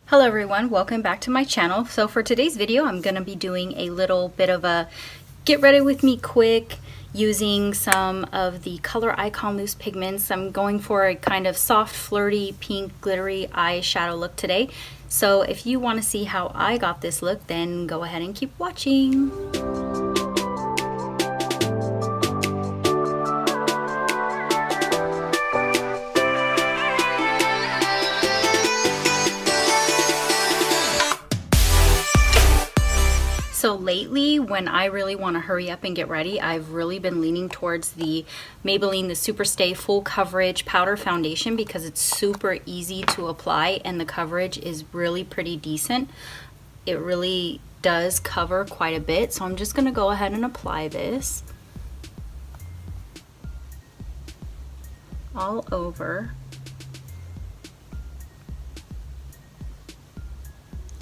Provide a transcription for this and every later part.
Hello everyone, welcome back to my channel. So for today's video, I'm going to be doing a little bit of a get ready with me quick using some of the Coloricon loose pigments. I'm going for a kind of soft, flirty, pink, glittery eyeshadow look today. So if you want to see how I got this look, then go ahead and keep watching. So lately, when I really want to hurry up and get ready, I've really been leaning towards the Maybelline, the Superstay Full Coverage Powder Foundation because it's super easy to apply and the coverage is really pretty decent. It really does cover quite a bit. So I'm just going to go ahead and apply this all over.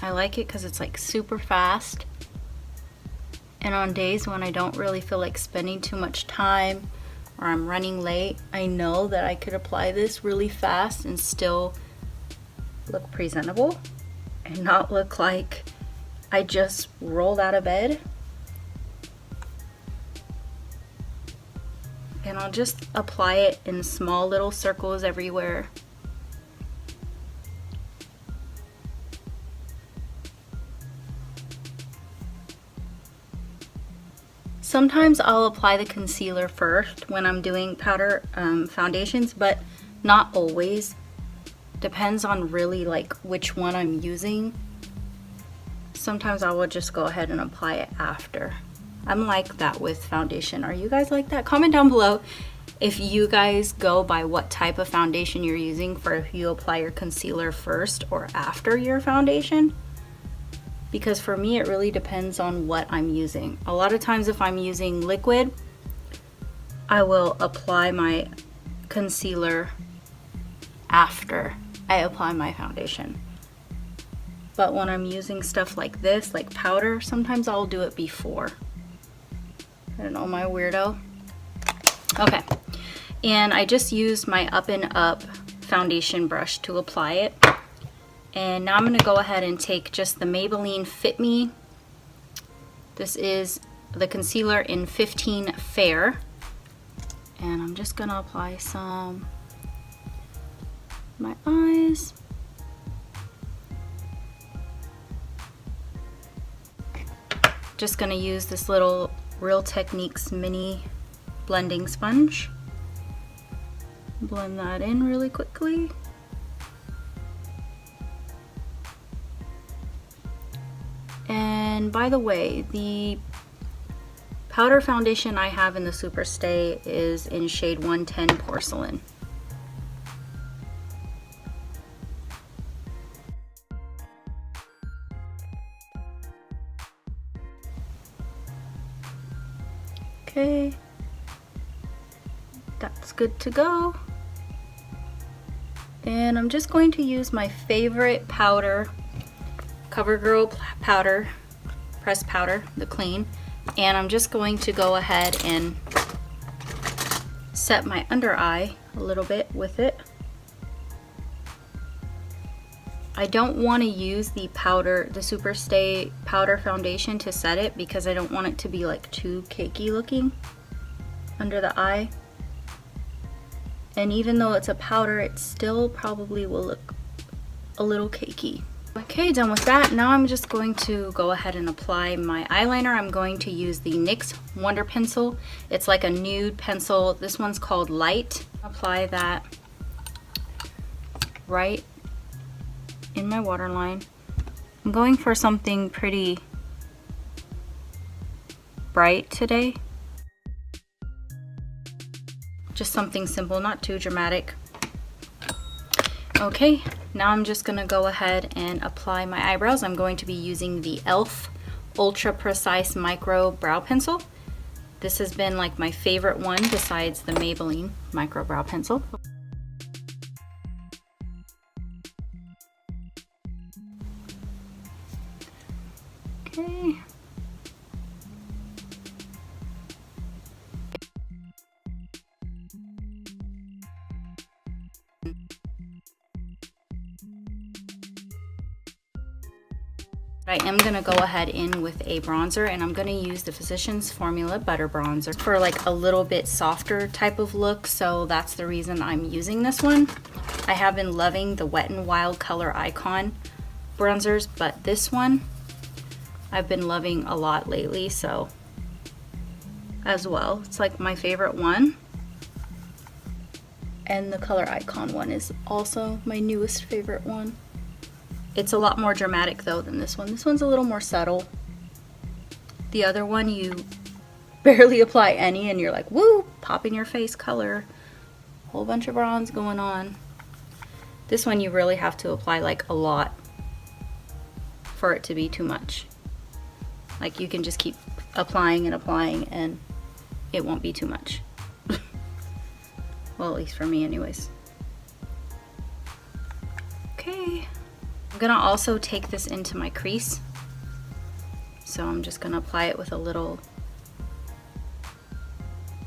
I like it because it's like super fast. And on days when I don't really feel like spending too much time or I'm running late, I know that I could apply this really fast and still look presentable and not look like I just rolled out of bed. And I'll just apply it in small little circles everywhere. Sometimes I'll apply the concealer first when I'm doing powder foundations, but not always. Depends on really like which one I'm using. Sometimes I will just go ahead and apply it after. I'm like that with foundation. Are you guys like that? Comment down below if you guys go by what type of foundation you're using for if you apply your concealer first or after your foundation. Because for me, it really depends on what I'm using. A lot of times if I'm using liquid, I will apply my concealer after I apply my foundation. But when I'm using stuff like this, like powder, sometimes I'll do it before. I don't know, my weirdo. Okay, and I just used my Up and Up foundation brush to apply it. And now I'm going to go ahead and take just the Maybelline Fit Me. This is the concealer in 15 Fair. And I'm just going to apply some my eyes. Just going to use this little Real Techniques mini blending sponge. Blend that in really quickly. And by the way, the powder foundation I have in the Superstay is in shade 110 Porcelain. Okay, that's good to go. And I'm just going to use my favorite powder, CoverGirl powder, pressed powder, the clean, and I'm just going to go ahead and set my under eye a little bit with it. I don't want to use the powder, the Superstay powder foundation to set it because I don't want it to be like too cakey looking under the eye. And even though it's a powder, it still probably will look a little cakey. Okay, done with that. Now I'm just going to go ahead and apply my eyeliner. I'm going to use the NYX Wonder Pencil. It's like a nude pencil. This one's called Light. Apply that right in my waterline. I'm going for something pretty bright today. Just something simple, not too dramatic. Okay, now I'm just gonna go ahead and apply my eyebrows. I'm going to be using the e.l.f. Ultra Precise Micro Brow Pencil. This has been like my favorite one besides the Maybelline Micro Brow Pencil. Okay. I am gonna go ahead in with a bronzer, and I'm gonna use the Physicians Formula Butter Bronzer for like a little bit softer type of look, so that's the reason I'm using this one. I have been loving the Wet n Wild Coloricon bronzers, but this one I've been loving a lot lately, so as well. It's like my favorite one. And the Coloricon one is also my newest favorite one. It's a lot more dramatic though than this one. This one's a little more subtle. The other one you barely apply any and you're like, woo, pop in your face color. Whole bunch of bronze going on. This one you really have to apply like a lot for it to be too much. Like you can just keep applying and applying and it won't be too much. Well, at least for me anyways. Okay. I'm gonna also take this into my crease. So I'm just gonna apply it with a little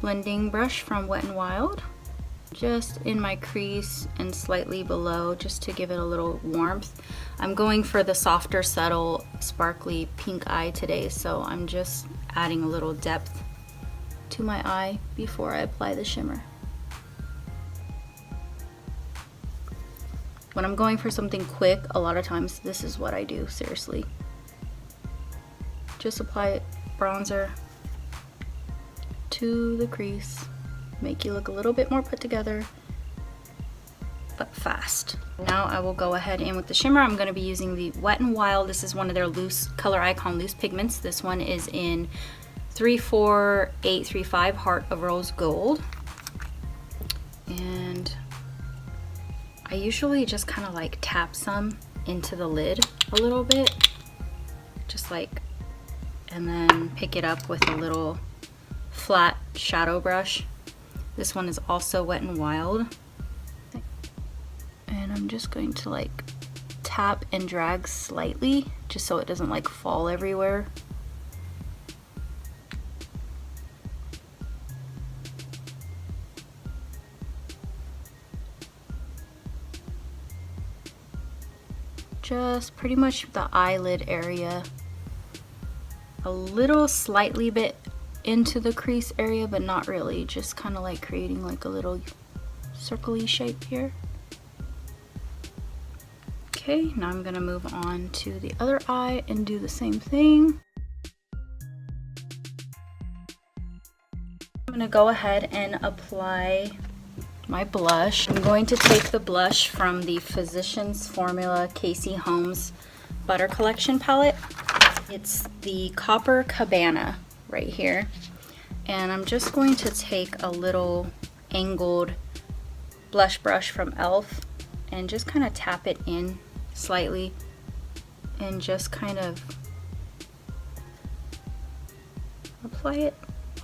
blending brush from Wet n Wild. Just in my crease and slightly below, just to give it a little warmth. I'm going for the softer, subtle, sparkly pink eye today, so I'm just adding a little depth to my eye before I apply the shimmer. When I'm going for something quick, a lot of times this is what I do, seriously. Just apply bronzer to the crease, make you look a little bit more put together, but fast. Now I will go ahead in with the shimmer. I'm going to be using the Wet n Wild. This is one of their loose Coloricon loose pigments. This one is in 34835 Heart of Rose Gold. And I usually just kind of like tap some into the lid a little bit, just like, and then pick it up with a little flat shadow brush. This one is also Wet n Wild. And I'm just going to like tap and drag slightly, just so it doesn't like fall everywhere. Just pretty much the eyelid area, a little slightly bit into the crease area, but not really, just kind of like creating like a little circle-y shape here. Okay, now I'm gonna move on to the other eye and do the same thing. I'm gonna go ahead and apply my blush. I'm going to take the blush from the Physicians Formula Casey Holmes Butter Collection palette. It's the Copper Cabana right here. And I'm just going to take a little angled blush brush from e.l.f. and just kind of tap it in slightly and just kind of apply it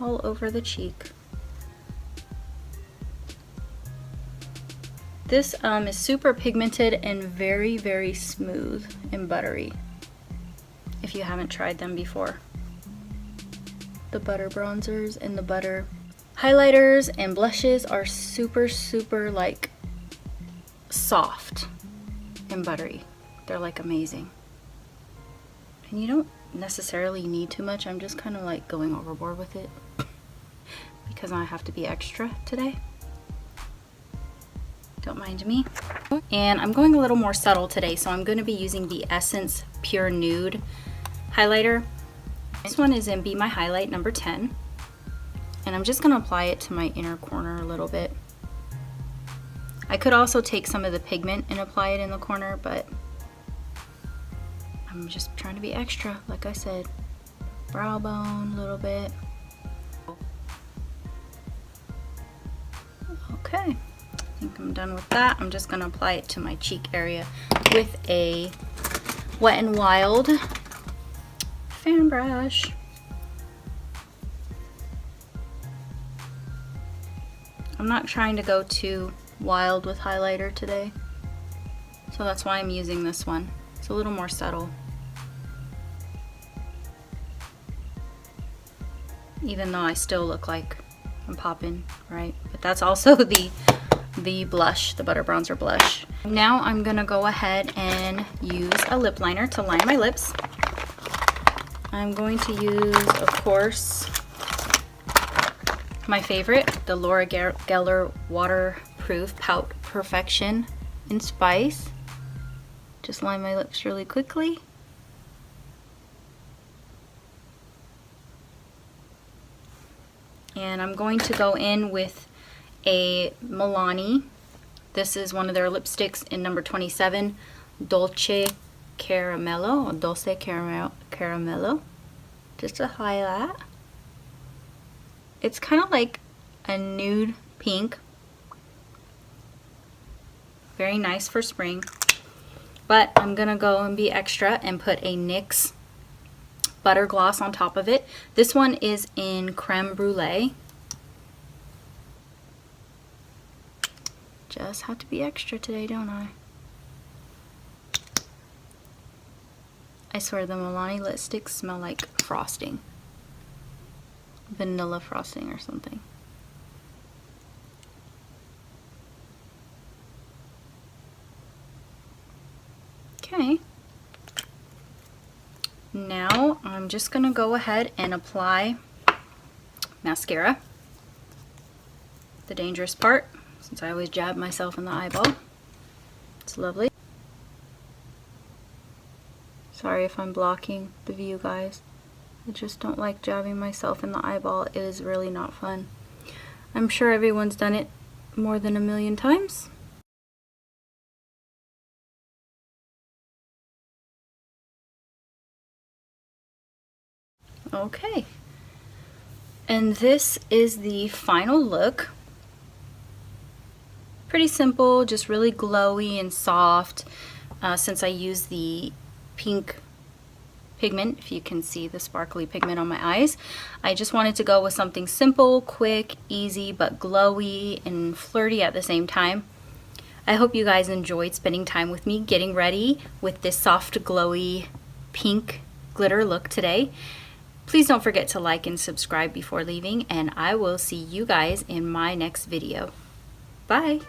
all over the cheek. This is super pigmented and very, very smooth and buttery if you haven't tried them before. The butter bronzers and the butter highlighters and blushes are super, super like soft and buttery. They're like amazing. And you don't necessarily need too much. I'm just kind of like going overboard with it because I have to be extra today. Don't mind me. And I'm going a little more subtle today, so I'm going to be using the Essence Pure Nude highlighter. This one is in Be My Highlight number 10. And I'm just going to apply it to my inner corner a little bit. I could also take some of the pigment and apply it in the corner, but I'm just trying to be extra, like I said. Brow bone a little bit. Okay. I think I'm done with that. I'm just going to apply it to my cheek area with a Wet n Wild fan brush. I'm not trying to go too wild with highlighter today, so that's why I'm using this one. It's a little more subtle, even though I still look like I'm popping, right? But that's also the blush, the butter bronzer blush. Now I'm gonna go ahead and use a lip liner to line my lips. I'm going to use, of course, my favorite, the Gellar Waterproof Pout Perfection in Spice. Just line my lips really quickly. And I'm going to go in with a Milani. This is one of their lipsticks in number 27, Dolce Caramelo, or Dolce Caramelo, just to highlight. It's kind of like a nude pink. Very nice for spring. But I'm gonna go and be extra and put a NYX butter gloss on top of it. This one is in Creme Brulee. Just have to be extra today, don't I? I swear the Milani lipsticks smell like frosting. Vanilla frosting or something. Okay. Now I'm just gonna go ahead and apply mascara. The dangerous part, since I always jab myself in the eyeball. It's lovely. Sorry if I'm blocking the view, guys. I just don't like jabbing myself in the eyeball. It is really not fun. I'm sure everyone's done it more than a million times. Okay. And this is the final look. Pretty simple, just really glowy and soft. Since I use the pink pigment, if you can see the sparkly pigment on my eyes, I just wanted to go with something simple, quick, easy, but glowy and flirty at the same time. I hope you guys enjoyed spending time with me getting ready with this soft, glowy, pink glitter look today. Please don't forget to like and subscribe before leaving, and I will see you guys in my next video. Bye!